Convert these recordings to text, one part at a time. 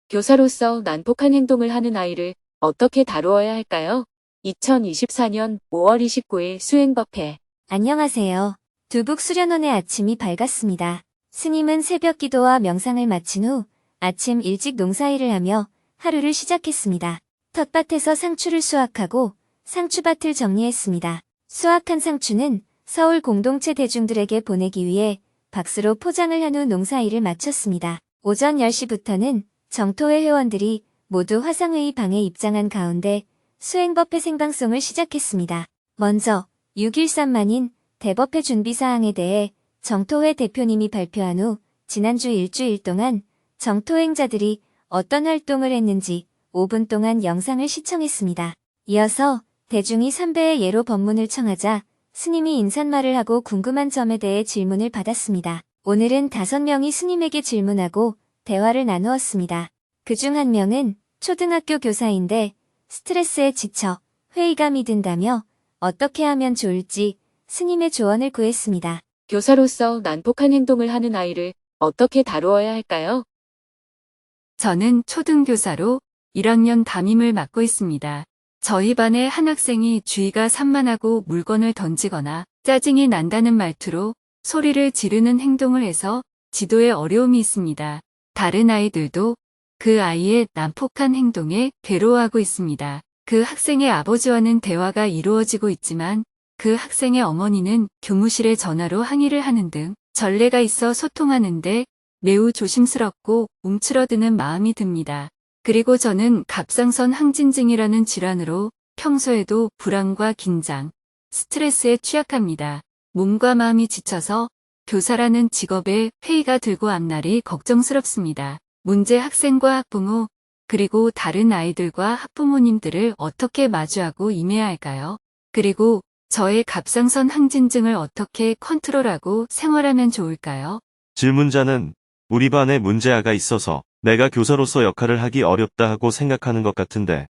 교사로서 난폭한 행동을 하는 아이를 어떻게 다루어야 할까요? 2024년 5월 29일 수행법회. 안녕하세요. 두북 수련원의 아침이 밝았습니다. 스님은 새벽 기도와 명상을 마친 후 아침 일찍 농사일을 하며 하루를 시작했습니다. 텃밭에서 상추를 수확하고 상추밭을 정리했습니다. 수확한 상추는 서울 공동체 대중들에게 보내기 위해 박스로 포장을 한 후 농사일을 마쳤습니다. 오전 10시부터는 정토회 회원들이 모두 화상회의 방에 입장한 가운데 수행법회 생방송을 시작했습니다. 먼저 6.13만인 대법회 준비사항에 대해 정토회 대표님이 발표한 후 지난주 일주일 동안 정토행자들이 어떤 활동을 했는지 5분 동안 영상을 시청했습니다. 이어서 대중이 선배의 예로 법문을 청하자 스님이 인사말을 하고 궁금한 점에 대해 질문을 받았습니다. 오늘은 5명이 스님에게 질문하고 대화를 나누었습니다. 그중 한 명은 초등학교 교사인데 스트레스에 지쳐 회의감이 든다며 어떻게 하면 좋을지 스님의 조언을 구했습니다. 교사로서 난폭한 행동을 하는 아이를 어떻게 다루어야 할까요? 저는 초등교사로 1학년 담임을 맡고 있습니다. 저희 반에 한 학생이 주의가 산만하고 물건을 던지거나 짜증이 난다는 말투로 소리를 지르는 행동을 해서 지도에 어려움이 있습니다. 다른 아이들도 그 아이의 난폭한 행동에 괴로워하고 있습니다. 그 학생의 아버지와는 대화가 이루어지고 있지만 그 학생의 어머니는 교무실에 전화로 항의를 하는 등 전례가 있어 소통하는데 매우 조심스럽고 움츠러드는 마음이 듭니다. 그리고 저는 갑상선 항진증이라는 질환으로 평소에도 불안과 긴장, 스트레스에 취약합니다. 몸과 마음이 지쳐서 교사라는 직업에 회의가 들고 앞날이 걱정스럽습니다. 문제 학생과 학부모, 그리고 다른 아이들과 학부모님들을 어떻게 마주하고 임해야 할까요? 그리고 저의 갑상선 항진증을 어떻게 컨트롤하고 생활하면 좋을까요? 질문자는 우리 반에 문제아가 있어서 내가 교사로서 역할을 하기 어렵다 하고 생각하는 것 같은데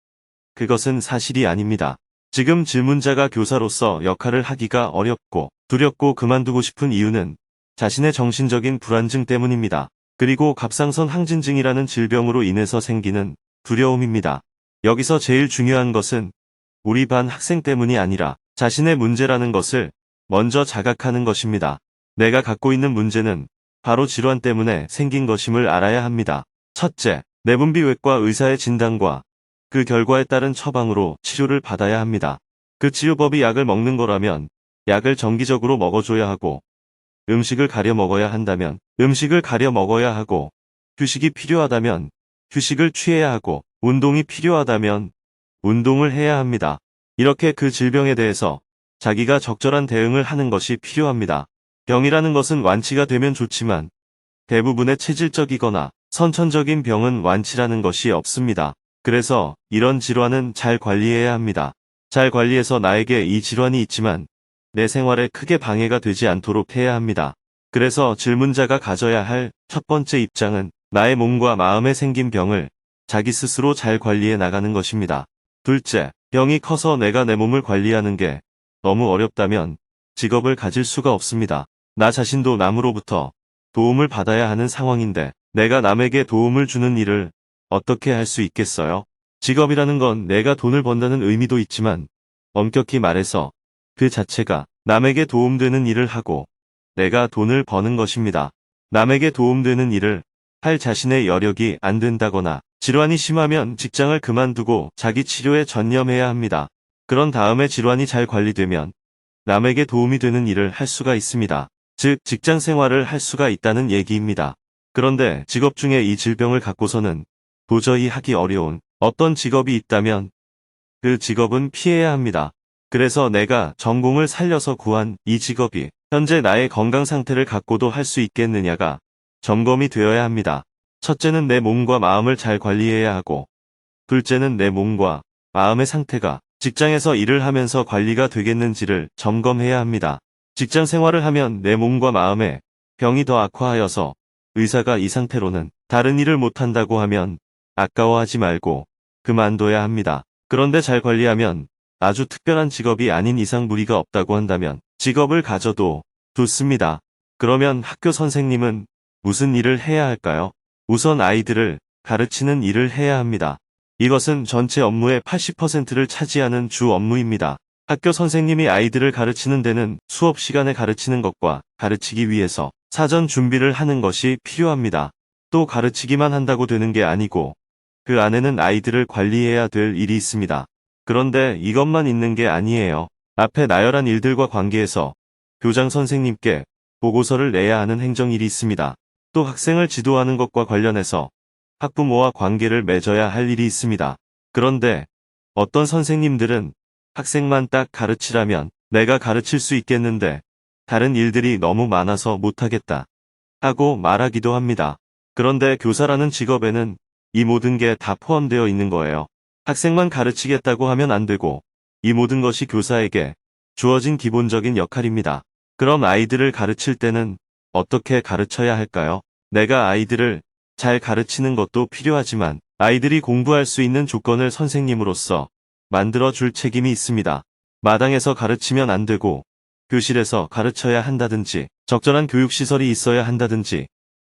그것은 사실이 아닙니다. 지금 질문자가 교사로서 역할을 하기가 어렵고 두렵고 그만두고 싶은 이유는 자신의 정신적인 불안증 때문입니다. 그리고 갑상선 항진증이라는 질병으로 인해서 생기는 두려움입니다. 여기서 제일 중요한 것은 우리 반 학생 때문이 아니라 자신의 문제라는 것을 먼저 자각하는 것입니다. 내가 갖고 있는 문제는 바로 질환 때문에 생긴 것임을 알아야 합니다. 첫째, 내분비외과 의사의 진단과 그 결과에 따른 처방으로 치료를 받아야 합니다. 그 치료법이 약을 먹는 거라면 약을 정기적으로 먹어줘야 하고 음식을 가려 먹어야 한다면 음식을 가려 먹어야 하고 휴식이 필요하다면 휴식을 취해야 하고 운동이 필요하다면 운동을 해야 합니다. 이렇게 그 질병에 대해서 자기가 적절한 대응을 하는 것이 필요합니다. 병이라는 것은 완치가 되면 좋지만 대부분의 체질적이거나 선천적인 병은 완치라는 것이 없습니다. 그래서 이런 질환은 잘 관리해야 합니다. 잘 관리해서 나에게 이 질환이 있지만 내 생활에 크게 방해가 되지 않도록 해야 합니다. 그래서 질문자가 가져야 할 첫 번째 입장은 나의 몸과 마음에 생긴 병을 자기 스스로 잘 관리해 나가는 것입니다. 둘째, 병이 커서 내가 내 몸을 관리하는 게 너무 어렵다면 직업을 가질 수가 없습니다. 나 자신도 남으로부터 도움을 받아야 하는 상황인데 내가 남에게 도움을 주는 일을 어떻게 할 수 있겠어요? 직업이라는 건 내가 돈을 번다는 의미도 있지만 엄격히 말해서 그 자체가 남에게 도움되는 일을 하고 내가 돈을 버는 것입니다. 남에게 도움되는 일을 할 자신의 여력이 안 된다거나 질환이 심하면 직장을 그만두고 자기 치료에 전념해야 합니다. 그런 다음에 질환이 잘 관리되면 남에게 도움이 되는 일을 할 수가 있습니다. 즉, 직장 생활을 할 수가 있다는 얘기입니다. 그런데 직업 중에 이 질병을 갖고서는 도저히 하기 어려운 어떤 직업이 있다면 그 직업은 피해야 합니다. 그래서 내가 전공을 살려서 구한 이 직업이 현재 나의 건강 상태를 갖고도 할 수 있겠느냐가 점검이 되어야 합니다. 첫째는 내 몸과 마음을 잘 관리해야 하고 둘째는 내 몸과 마음의 상태가 직장에서 일을 하면서 관리가 되겠는지를 점검해야 합니다. 직장 생활을 하면 내 몸과 마음에 병이 더 악화하여서 의사가 이 상태로는 다른 일을 못한다고 하면 아까워하지 말고 그만둬야 합니다. 그런데 잘 관리하면 아주 특별한 직업이 아닌 이상 무리가 없다고 한다면 직업을 가져도 좋습니다. 그러면 학교 선생님은 무슨 일을 해야 할까요? 우선 아이들을 가르치는 일을 해야 합니다. 이것은 전체 업무의 80%를 차지하는 주 업무입니다. 학교 선생님이 아이들을 가르치는 데는 수업 시간에 가르치는 것과 가르치기 위해서 사전 준비를 하는 것이 필요합니다. 또 가르치기만 한다고 되는 게 아니고 그 안에는 아이들을 관리해야 될 일이 있습니다. 그런데 이것만 있는 게 아니에요. 앞에 나열한 일들과 관계해서 교장 선생님께 보고서를 내야 하는 행정일이 있습니다. 또 학생을 지도하는 것과 관련해서 학부모와 관계를 맺어야 할 일이 있습니다. 그런데 어떤 선생님들은 학생만 딱 가르치라면 내가 가르칠 수 있겠는데 다른 일들이 너무 많아서 못하겠다 하고 말하기도 합니다. 그런데 교사라는 직업에는 이 모든 게 다 포함되어 있는 거예요. 학생만 가르치겠다고 하면 안 되고 이 모든 것이 교사에게 주어진 기본적인 역할입니다. 그럼 아이들을 가르칠 때는 어떻게 가르쳐야 할까요? 내가 아이들을 잘 가르치는 것도 필요하지만 아이들이 공부할 수 있는 조건을 선생님으로서 만들어줄 책임이 있습니다. 마당에서 가르치면 안 되고 교실에서 가르쳐야 한다든지 적절한 교육시설이 있어야 한다든지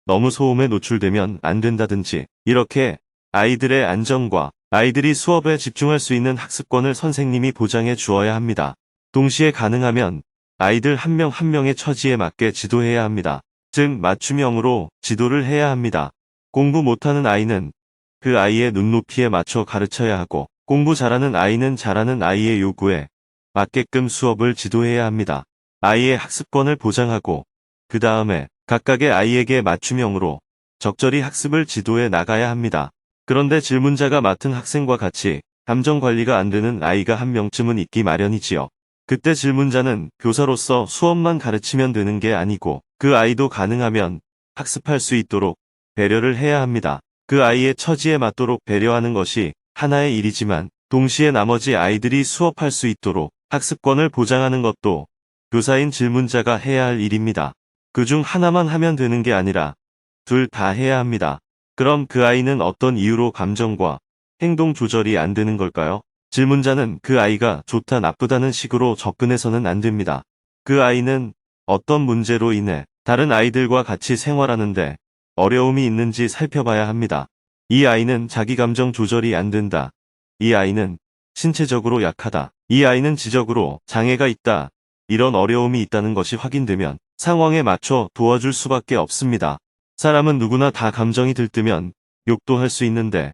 너무 소음에 노출되면 안 된다든지 이렇게 아이들의 안전과 아이들이 수업에 집중할 수 있는 학습권을 선생님이 보장해 주어야 합니다. 동시에 가능하면 아이들 한 명 한 명의 처지에 맞게 지도해야 합니다. 즉 맞춤형으로 지도를 해야 합니다. 공부 못하는 아이는 그 아이의 눈높이에 맞춰 가르쳐야 하고 공부 잘하는 아이는 잘하는 아이의 요구에 맞게끔 수업을 지도해야 합니다. 아이의 학습권을 보장하고 그 다음에 각각의 아이에게 맞춤형으로 적절히 학습을 지도해 나가야 합니다. 그런데 질문자가 맡은 학생과 같이 감정 관리가 안 되는 아이가 한 명쯤은 있기 마련이지요. 그때 질문자는 교사로서 수업만 가르치면 되는 게 아니고 그 아이도 가능하면 학습할 수 있도록 배려를 해야 합니다. 그 아이의 처지에 맞도록 배려하는 것이 하나의 일이지만 동시에 나머지 아이들이 수업할 수 있도록 학습권을 보장하는 것도 교사인 질문자가 해야 할 일입니다. 그중 하나만 하면 되는 게 아니라 둘 다 해야 합니다. 그럼 그 아이는 어떤 이유로 감정과 행동 조절이 안 되는 걸까요? 질문자는 그 아이가 좋다 나쁘다는 식으로 접근해서는 안 됩니다. 그 아이는 어떤 문제로 인해 다른 아이들과 같이 생활하는데 어려움이 있는지 살펴봐야 합니다. 이 아이는 자기 감정 조절이 안 된다. 이 아이는 신체적으로 약하다. 이 아이는 지적으로 장애가 있다. 이런 어려움이 있다는 것이 확인되면 상황에 맞춰 도와줄 수밖에 없습니다. 사람은 누구나 다 감정이 들뜨면 욕도 할 수 있는데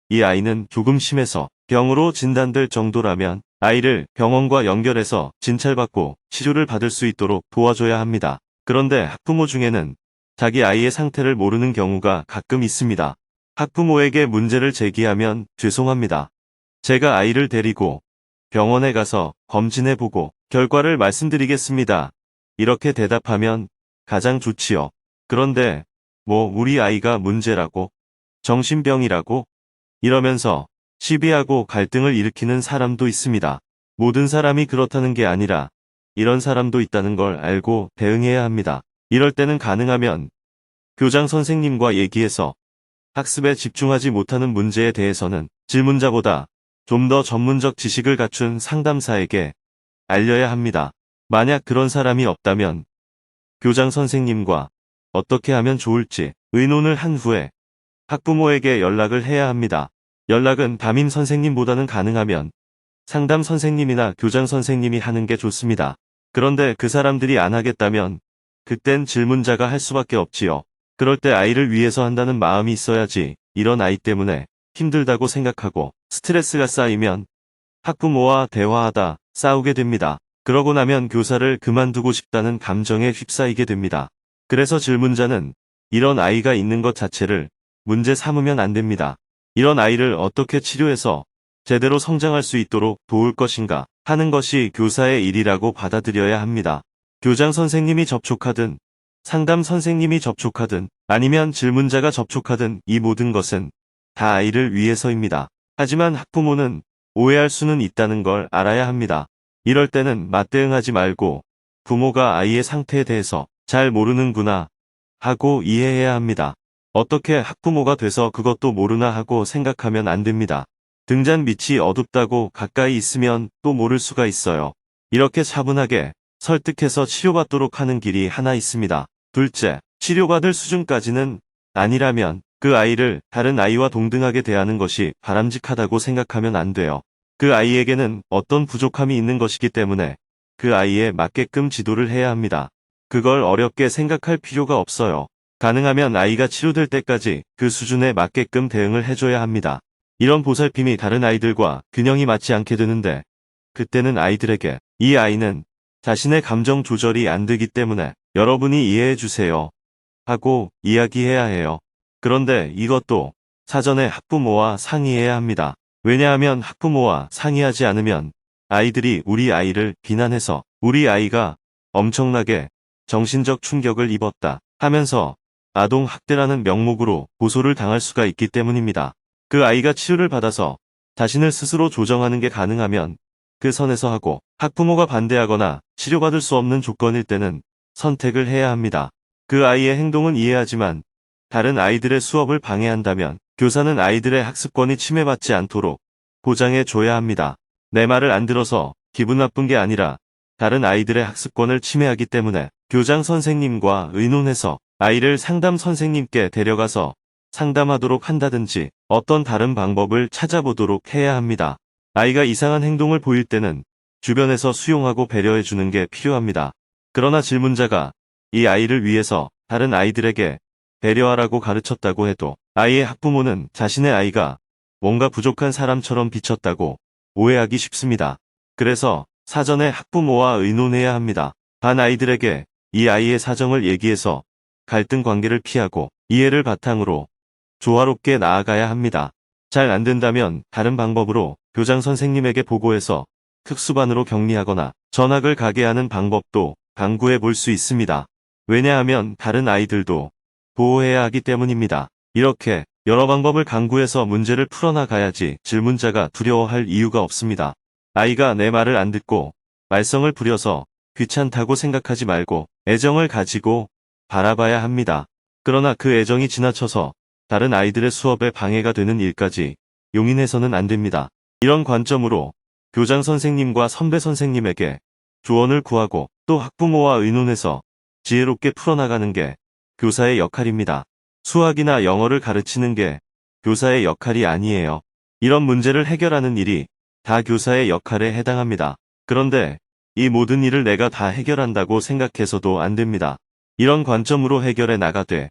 이 아이는 조금 심해서 병으로 진단될 정도라면 아이를 병원과 연결해서 진찰받고 치료를 받을 수 있도록 도와줘야 합니다. 그런데 학부모 중에는 자기 아이의 상태를 모르는 경우가 가끔 있습니다. 학부모에게 문제를 제기하면 죄송합니다. 제가 아이를 데리고 병원에 가서 검진해보고 결과를 말씀드리겠습니다. 이렇게 대답하면 가장 좋지요. 그런데 우리 아이가 문제라고? 정신병이라고? 이러면서 시비하고 갈등을 일으키는 사람도 있습니다. 모든 사람이 그렇다는 게 아니라 이런 사람도 있다는 걸 알고 대응해야 합니다. 이럴 때는 가능하면 교장 선생님과 얘기해서 학습에 집중하지 못하는 문제에 대해서는 질문자보다 좀 더 전문적 지식을 갖춘 상담사에게 알려야 합니다. 만약 그런 사람이 없다면 교장 선생님과 어떻게 하면 좋을지 의논을 한 후에 학부모에게 연락을 해야 합니다. 연락은 담임 선생님보다는 가능하면 상담 선생님이나 교장 선생님이 하는 게 좋습니다. 그런데 그 사람들이 안 하겠다면 그땐 질문자가 할 수밖에 없지요. 그럴 때 아이를 위해서 한다는 마음이 있어야지 이런 아이 때문에 힘들다고 생각하고 스트레스가 쌓이면 학부모와 대화하다 싸우게 됩니다. 그러고 나면 교사를 그만두고 싶다는 감정에 휩싸이게 됩니다. 그래서 질문자는 이런 아이가 있는 것 자체를 문제 삼으면 안 됩니다. 이런 아이를 어떻게 치료해서 제대로 성장할 수 있도록 도울 것인가 하는 것이 교사의 일이라고 받아들여야 합니다. 교장 선생님이 접촉하든 상담 선생님이 접촉하든 아니면 질문자가 접촉하든 이 모든 것은 다 아이를 위해서입니다. 하지만 학부모는 오해할 수는 있다는 걸 알아야 합니다. 이럴 때는 맞대응하지 말고 부모가 아이의 상태에 대해서 잘 모르는구나 하고 이해해야 합니다. 어떻게 학부모가 돼서 그것도 모르나 하고 생각하면 안 됩니다. 등잔 밑이 어둡다고 가까이 있으면 또 모를 수가 있어요. 이렇게 차분하게 설득해서 치료받도록 하는 길이 하나 있습니다. 둘째, 치료받을 수준까지는 아니라면 그 아이를 다른 아이와 동등하게 대하는 것이 바람직하다고 생각하면 안 돼요. 그 아이에게는 어떤 부족함이 있는 것이기 때문에 그 아이에 맞게끔 지도를 해야 합니다. 그걸 어렵게 생각할 필요가 없어요. 가능하면 아이가 치료될 때까지 그 수준에 맞게끔 대응을 해줘야 합니다. 이런 보살핌이 다른 아이들과 균형이 맞지 않게 되는데 그때는 아이들에게 이 아이는 자신의 감정 조절이 안 되기 때문에 여러분이 이해해 주세요 하고 이야기해야 해요. 그런데 이것도 사전에 학부모와 상의해야 합니다. 왜냐하면 학부모와 상의하지 않으면 아이들이 우리 아이를 비난해서 우리 아이가 엄청나게 정신적 충격을 입었다 하면서 아동학대라는 명목으로 고소를 당할 수가 있기 때문입니다. 그 아이가 치료를 받아서 자신을 스스로 조정하는 게 가능하면 그 선에서 하고 학부모가 반대하거나 치료받을 수 없는 조건일 때는 선택을 해야 합니다. 그 아이의 행동은 이해하지만 다른 아이들의 수업을 방해한다면 교사는 아이들의 학습권이 침해받지 않도록 보장해 줘야 합니다. 내 말을 안 들어서 기분 나쁜 게 아니라 다른 아이들의 학습권을 침해하기 때문에 교장 선생님과 의논해서 아이를 상담 선생님께 데려가서 상담하도록 한다든지 어떤 다른 방법을 찾아보도록 해야 합니다. 아이가 이상한 행동을 보일 때는 주변에서 수용하고 배려해 주는 게 필요합니다. 그러나 질문자가 이 아이를 위해서 다른 아이들에게 배려하라고 가르쳤다고 해도 아이의 학부모는 자신의 아이가 뭔가 부족한 사람처럼 비쳤다고 오해하기 쉽습니다. 그래서 사전에 학부모와 의논해야 합니다. 반 아이들에게 이 아이의 사정을 얘기해서 갈등 관계를 피하고 이해를 바탕으로 조화롭게 나아가야 합니다. 잘 안 된다면 다른 방법으로 교장 선생님에게 보고해서 특수반으로 격리하거나 전학을 가게 하는 방법도 강구해 볼 수 있습니다. 왜냐하면 다른 아이들도 보호해야 하기 때문입니다. 이렇게 여러 방법을 강구해서 문제를 풀어나가야지 질문자가 두려워할 이유가 없습니다. 아이가 내 말을 안 듣고 말썽을 부려서 귀찮다고 생각하지 말고 애정을 가지고 바라봐야 합니다. 그러나 그 애정이 지나쳐서 다른 아이들의 수업에 방해가 되는 일까지 용인해서는 안 됩니다. 이런 관점으로 교장 선생님과 선배 선생님에게 조언을 구하고 또 학부모와 의논해서 지혜롭게 풀어나가는 게 교사의 역할입니다. 수학이나 영어를 가르치는 게 교사의 역할이 아니에요. 이런 문제를 해결하는 일이 다 교사의 역할에 해당합니다. 그런데 이 모든 일을 내가 다 해결한다고 생각해서도 안 됩니다. 이런 관점으로 해결해 나가되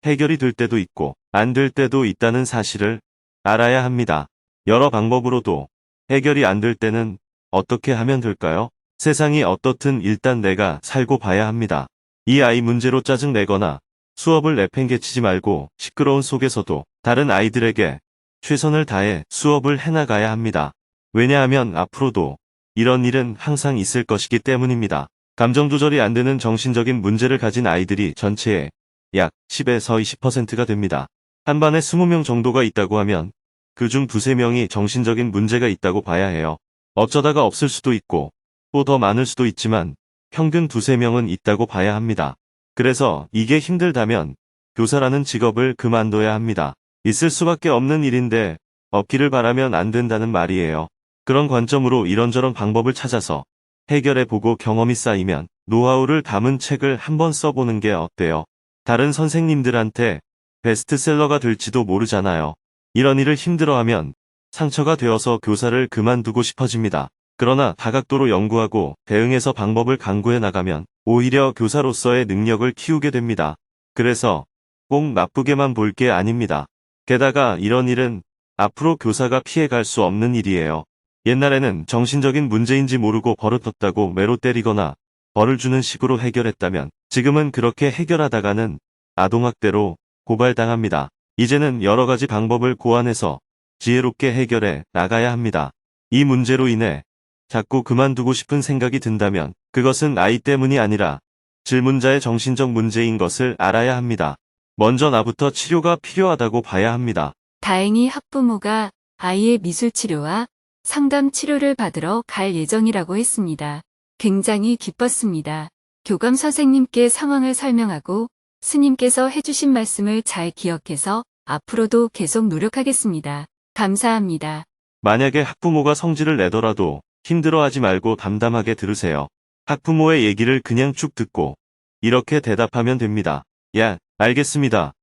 해결이 될 때도 있고 안 될 때도 있다는 사실을 알아야 합니다. 여러 방법으로도 해결이 안 될 때는 어떻게 하면 될까요? 세상이 어떻든 일단 내가 살고 봐야 합니다. 이 아이 문제로 짜증내거나 수업을 내팽개치지 말고 시끄러운 속에서도 다른 아이들에게 최선을 다해 수업을 해나가야 합니다. 왜냐하면 앞으로도 이런 일은 항상 있을 것이기 때문입니다. 감정 조절이 안 되는 정신적인 문제를 가진 아이들이 전체의 약 10에서 20%가 됩니다. 한 반에 20명 정도가 있다고 하면 그중 두세 명이 정신적인 문제가 있다고 봐야 해요. 어쩌다가 없을 수도 있고 또 더 많을 수도 있지만 평균 두세 명은 있다고 봐야 합니다. 그래서 이게 힘들다면 교사라는 직업을 그만둬야 합니다. 있을 수밖에 없는 일인데 없기를 바라면 안 된다는 말이에요. 그런 관점으로 이런저런 방법을 찾아서 해결해보고 경험이 쌓이면 노하우를 담은 책을 한번 써보는 게 어때요? 다른 선생님들한테 베스트셀러가 될지도 모르잖아요. 이런 일을 힘들어하면 상처가 되어서 교사를 그만두고 싶어집니다. 그러나 다각도로 연구하고 대응해서 방법을 강구해 나가면 오히려 교사로서의 능력을 키우게 됩니다. 그래서 꼭 나쁘게만 볼 게 아닙니다. 게다가 이런 일은 앞으로 교사가 피해갈 수 없는 일이에요. 옛날에는 정신적인 문제인지 모르고 버릇없다고 매로 때리거나 벌을 주는 식으로 해결했다면 지금은 그렇게 해결하다가는 아동학대로 고발당합니다. 이제는 여러 가지 방법을 고안해서 지혜롭게 해결해 나가야 합니다. 이 문제로 인해 자꾸 그만두고 싶은 생각이 든다면 그것은 아이 때문이 아니라 질문자의 정신적 문제인 것을 알아야 합니다. 먼저 나부터 치료가 필요하다고 봐야 합니다. 다행히 학부모가 아이의 미술치료와 상담 치료를 받으러 갈 예정이라고 했습니다. 굉장히 기뻤습니다. 교감 선생님께 상황을 설명하고 스님께서 해주신 말씀을 잘 기억해서 앞으로도 계속 노력하겠습니다. 감사합니다. 만약에 학부모가 성질을 내더라도 힘들어하지 말고 담담하게 들으세요. 학부모의 얘기를 그냥 쭉 듣고 이렇게 대답하면 됩니다. 야, 알겠습니다.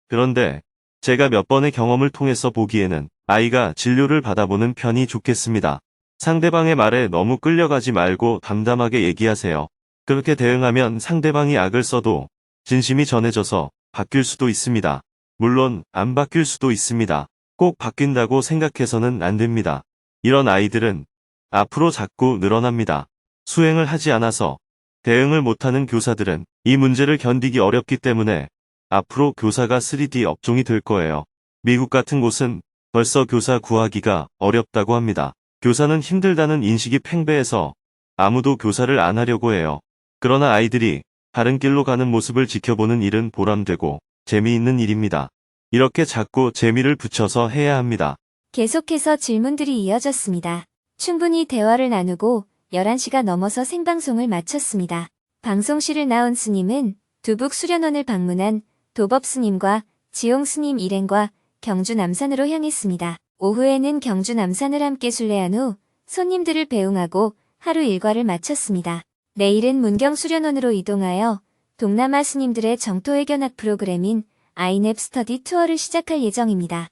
그런데 제가 몇 번의 경험을 통해서 보기에는 아이가 진료를 받아보는 편이 좋겠습니다. 상대방의 말에 너무 끌려가지 말고 담담하게 얘기하세요. 그렇게 대응하면 상대방이 악을 써도 진심이 전해져서 바뀔 수도 있습니다. 물론 안 바뀔 수도 있습니다. 꼭 바뀐다고 생각해서는 안 됩니다. 이런 아이들은 앞으로 자꾸 늘어납니다. 수행을 하지 않아서 대응을 못하는 교사들은 이 문제를 견디기 어렵기 때문에 앞으로 교사가 3D 업종이 될 거예요. 미국 같은 곳은 벌써 교사 구하기가 어렵다고 합니다. 교사는 힘들다는 인식이 팽배해서 아무도 교사를 안 하려고 해요. 그러나 아이들이 바른 길로 가는 모습을 지켜보는 일은 보람되고 재미있는 일입니다. 이렇게 자꾸 재미를 붙여서 해야 합니다. 계속해서 질문들이 이어졌습니다. 충분히 대화를 나누고 11시가 넘어서 생방송을 마쳤습니다. 방송실을 나온 스님은 두북 수련원을 방문한 도법 스님과 지용 스님 일행과 경주 남산으로 향했습니다. 오후에는 경주 남산을 함께 순례한 후 손님들을 배웅하고 하루 일과를 마쳤습니다. 내일은 문경 수련원으로 이동하여 동남아 스님들의 정토회견학 프로그램인 아이넵 스터디 투어를 시작할 예정입니다.